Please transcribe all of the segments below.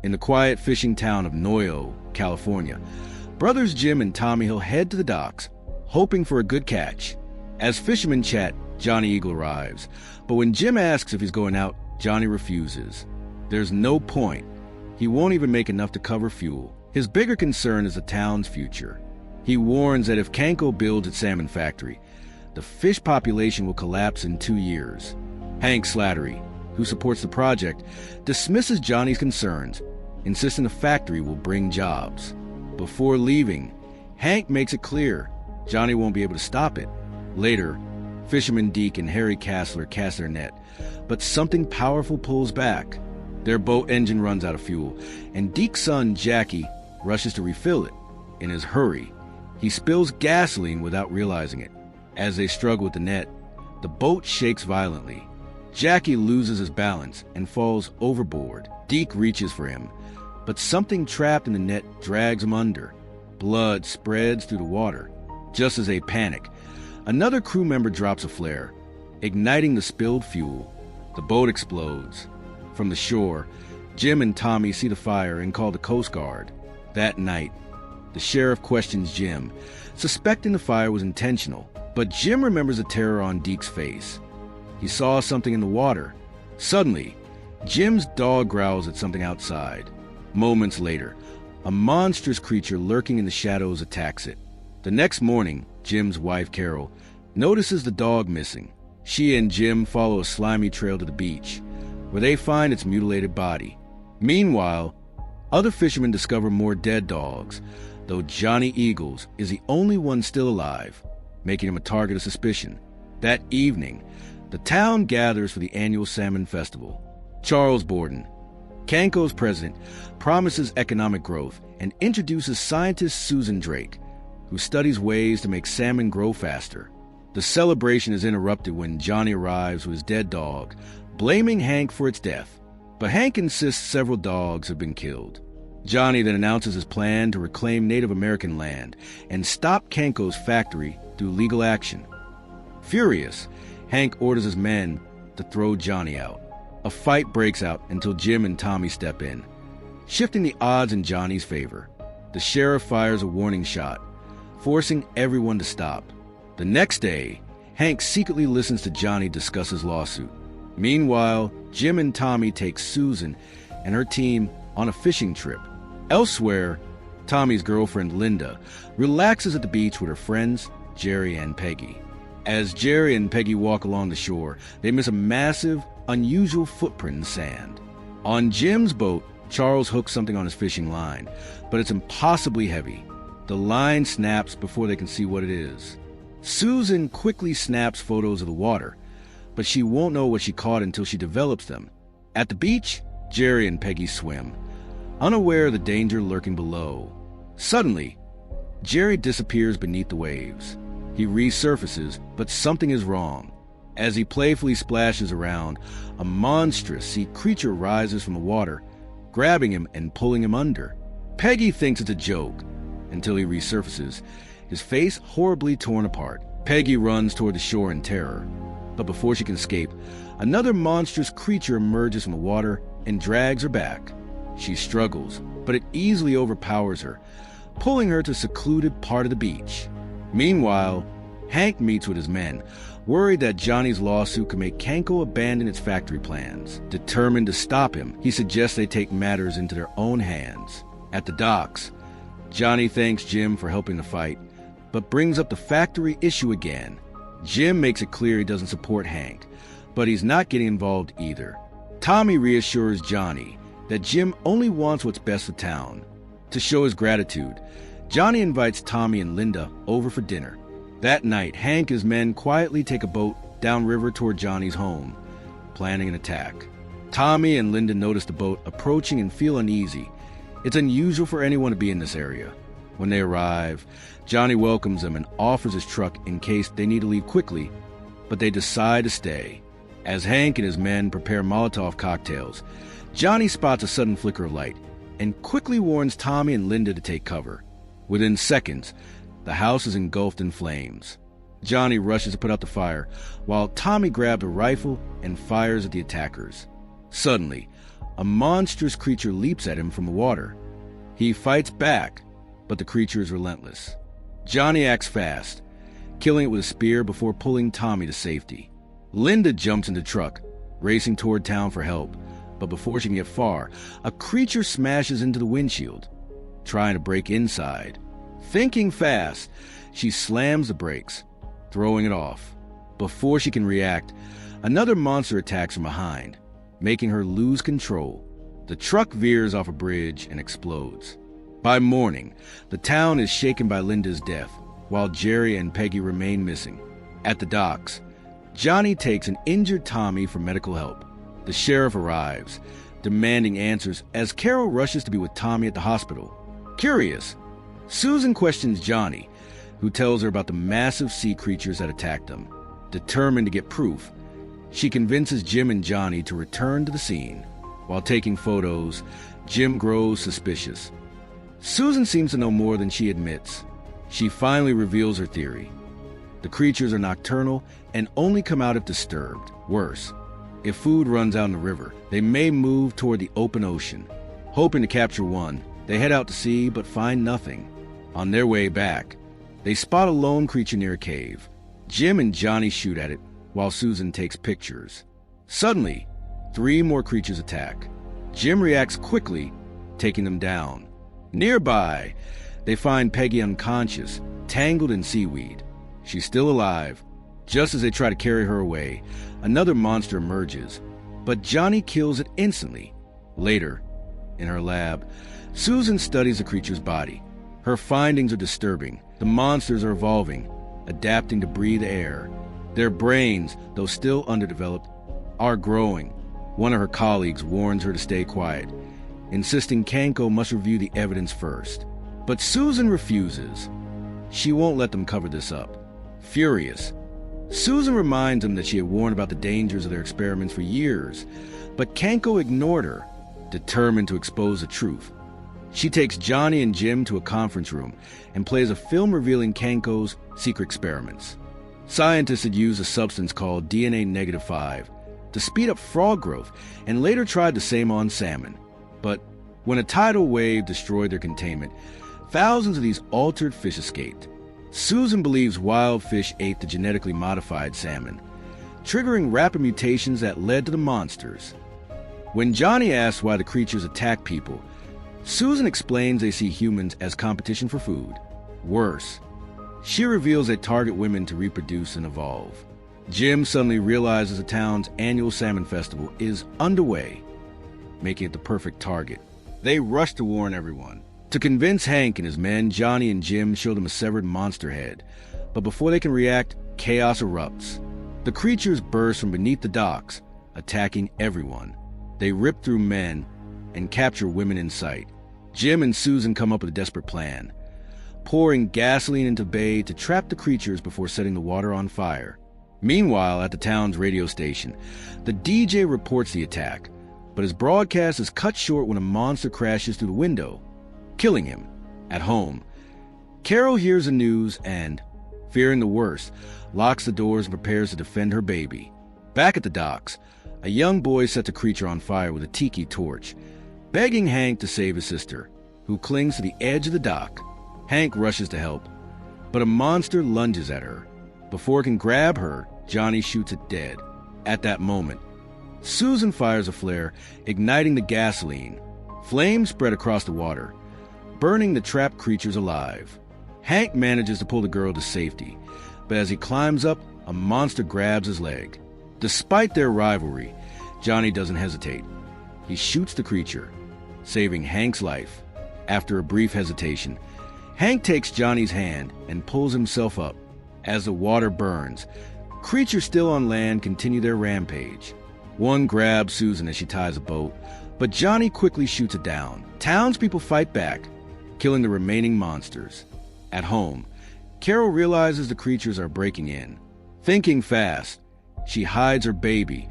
In the quiet fishing town of Noyo, California, brothers Jim and Tommy Hill head to the docks, hoping for a good catch. As fishermen chat, Johnny Eagle arrives, but when Jim asks if he's going out, Johnny refuses. There's no point. He won't even make enough to cover fuel. His bigger concern is the town's future. He warns that if Kanko builds its salmon factory, the fish population will collapse in 2 years. Hank Slattery, who supports the project, dismisses Johnny's concerns, insisting the factory will bring jobs. Before leaving, Hank makes it clear Johnny won't be able to stop it. Later, fisherman Deke and Harry Kassler cast their net, but something powerful pulls back. Their boat engine runs out of fuel, and Deke's son, Jackie, rushes to refill it. In his hurry, he spills gasoline without realizing it. As they struggle with the net, the boat shakes violently. Jackie loses his balance and falls overboard. Deke reaches for him, but something trapped in the net drags him under. Blood spreads through the water. Just as they panic, another crew member drops a flare, igniting the spilled fuel. The boat explodes. From the shore, Jim and Tommy see the fire and call the Coast Guard. That night, the sheriff questions Jim, suspecting the fire was intentional, but Jim remembers the terror on Deke's face. He saw something in the water. Suddenly, Jim's dog growls at something outside. Moments later, a monstrous creature lurking in the shadows attacks it. The next morning, Jim's wife, Carol, notices the dog missing. She and Jim follow a slimy trail to the beach, where they find its mutilated body. Meanwhile, other fishermen discover more dead dogs, though Johnny Eagles is the only one still alive, making him a target of suspicion. That evening, the town gathers for the annual Salmon Festival. Charles Borden, Kanko's president, promises economic growth and introduces scientist Susan Drake, who studies ways to make salmon grow faster. The celebration is interrupted when Johnny arrives with his dead dog, blaming Hank for its death. But Hank insists several dogs have been killed. Johnny then announces his plan to reclaim Native American land and stop Kanko's factory through legal action. Furious, Hank orders his men to throw Johnny out. A fight breaks out until Jim and Tommy step in, shifting the odds in Johnny's favor. The sheriff fires a warning shot, forcing everyone to stop. The next day, Hank secretly listens to Johnny discuss his lawsuit. Meanwhile, Jim and Tommy take Susan and her team on a fishing trip. Elsewhere, Tommy's girlfriend, Linda, relaxes at the beach with her friends, Jerry and Peggy. As Jerry and Peggy walk along the shore, they miss a massive, unusual footprint in the sand. On Jim's boat, Charles hooks something on his fishing line, but it's impossibly heavy. The line snaps before they can see what it is. Susan quickly snaps photos of the water, but she won't know what she caught until she develops them. At the beach, Jerry and Peggy swim, unaware of the danger lurking below. Suddenly, Jerry disappears beneath the waves. He resurfaces, but something is wrong. As he playfully splashes around, a monstrous sea creature rises from the water, grabbing him and pulling him under. Peggy thinks it's a joke, until he resurfaces, his face horribly torn apart. Peggy runs toward the shore in terror, but before she can escape, another monstrous creature emerges from the water and drags her back. She struggles, but it easily overpowers her, pulling her to a secluded part of the beach. Meanwhile, Hank meets with his men, worried that Johnny's lawsuit could make Kanko abandon its factory plans. Determined to stop him, he suggests they take matters into their own hands. At the docks, Johnny thanks Jim for helping the fight, but brings up the factory issue again. Jim makes it clear he doesn't support Hank, but he's not getting involved either. Tommy reassures Johnny that Jim only wants what's best for town. To show his gratitude, Johnny invites Tommy and Linda over for dinner. That night, Hank and his men quietly take a boat downriver toward Johnny's home, planning an attack. Tommy and Linda notice the boat approaching and feel uneasy. It's unusual for anyone to be in this area. When they arrive, Johnny welcomes them and offers his truck in case they need to leave quickly, but they decide to stay. As Hank and his men prepare Molotov cocktails, Johnny spots a sudden flicker of light and quickly warns Tommy and Linda to take cover. Within seconds, the house is engulfed in flames. Johnny rushes to put out the fire, while Tommy grabs a rifle and fires at the attackers. Suddenly, a monstrous creature leaps at him from the water. He fights back, but the creature is relentless. Johnny acts fast, killing it with a spear before pulling Tommy to safety. Linda jumps in the truck, racing toward town for help, but before she can get far, a creature smashes into the windshield, trying to break inside. Thinking fast, she slams the brakes, throwing it off. Before she can react, another monster attacks from behind, making her lose control. The truck veers off a bridge and explodes. By morning, the town is shaken by Linda's death, while Jerry and Peggy remain missing. At the docks, Johnny takes an injured Tommy for medical help. The sheriff arrives, demanding answers as Carol rushes to be with Tommy at the hospital. Curious, Susan questions Johnny, who tells her about the massive sea creatures that attacked them. Determined to get proof, she convinces Jim and Johnny to return to the scene. While taking photos, Jim grows suspicious. Susan seems to know more than she admits. She finally reveals her theory. The creatures are nocturnal and only come out if disturbed. Worse, if food runs out in the river, they may move toward the open ocean. Hoping to capture one, they head out to sea but find nothing. On their way back, they spot a lone creature near a cave. Jim and Johnny shoot at it, while Susan takes pictures. Suddenly, 3 more creatures attack. Jim reacts quickly, taking them down. Nearby, they find Peggy unconscious, tangled in seaweed. She's still alive. Just as they try to carry her away, another monster emerges, but Johnny kills it instantly. Later, in her lab, Susan studies the creature's body. Her findings are disturbing. The monsters are evolving, adapting to breathe air. Their brains, though still underdeveloped, are growing. One of her colleagues warns her to stay quiet, insisting Kanko must review the evidence first. But Susan refuses. She won't let them cover this up. Furious, Susan reminds them that she had warned about the dangers of their experiments for years, but Kanko ignored her, determined to expose the truth. She takes Johnny and Jim to a conference room and plays a film revealing Kanko's secret experiments. Scientists had used a substance called DNA-5 to speed up frog growth and later tried the same on salmon. But when a tidal wave destroyed their containment, thousands of these altered fish escaped. Susan believes wild fish ate the genetically modified salmon, triggering rapid mutations that led to the monsters. When Johnny asks why the creatures attack people, Susan explains they see humans as competition for food. Worse, she reveals they target women to reproduce and evolve. Jim suddenly realizes the town's annual salmon festival is underway, making it the perfect target. They rush to warn everyone. To convince Hank and his men, Johnny and Jim show them a severed monster head. But before they can react, chaos erupts. The creatures burst from beneath the docks, attacking everyone. They rip through men and capture women in sight. Jim and Susan come up with a desperate plan, pouring gasoline into the bay to trap the creatures before setting the water on fire. Meanwhile, at the town's radio station, the DJ reports the attack, but his broadcast is cut short when a monster crashes through the window, killing him. At home, Carol hears the news and, fearing the worst, locks the doors and prepares to defend her baby. Back at the docks, a young boy sets a creature on fire with a tiki torch, begging Hank to save his sister, who clings to the edge of the dock. Hank rushes to help, but a monster lunges at her. Before it can grab her, Johnny shoots it dead. At that moment, Susan fires a flare, igniting the gasoline. Flames spread across the water, burning the trapped creatures alive. Hank manages to pull the girl to safety, but as he climbs up, a monster grabs his leg. Despite their rivalry, Johnny doesn't hesitate. He shoots the creature, saving Hank's life. After a brief hesitation, Hank takes Johnny's hand and pulls himself up. As the water burns, creatures still on land continue their rampage. One grabs Susan as she ties a boat, but Johnny quickly shoots it down. Townspeople fight back, killing the remaining monsters. At home, Carol realizes the creatures are breaking in. Thinking fast, she hides her baby,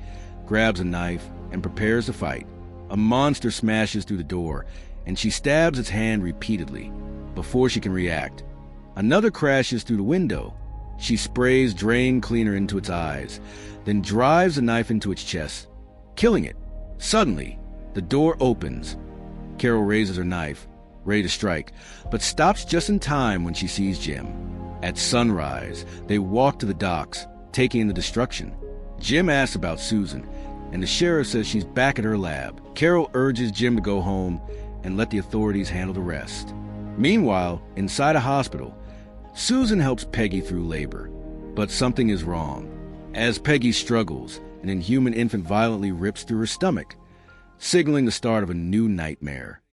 grabs a knife, and prepares to fight. A monster smashes through the door, and she stabs its hand repeatedly. Before she can react, another crashes through the window. She sprays drain cleaner into its eyes, then drives a knife into its chest, killing it. Suddenly, The door opens. Carol raises her knife, ready to strike, but stops just in time when she sees Jim. At sunrise, they walk to the docks, taking in the destruction. Jim asks about Susan, and the sheriff says she's back at her lab. Carol urges Jim to go home and let the authorities handle the rest. Meanwhile, inside a hospital, Susan helps Peggy through labor, but something is wrong. As Peggy struggles, an inhuman infant violently rips through her stomach, signaling the start of a new nightmare.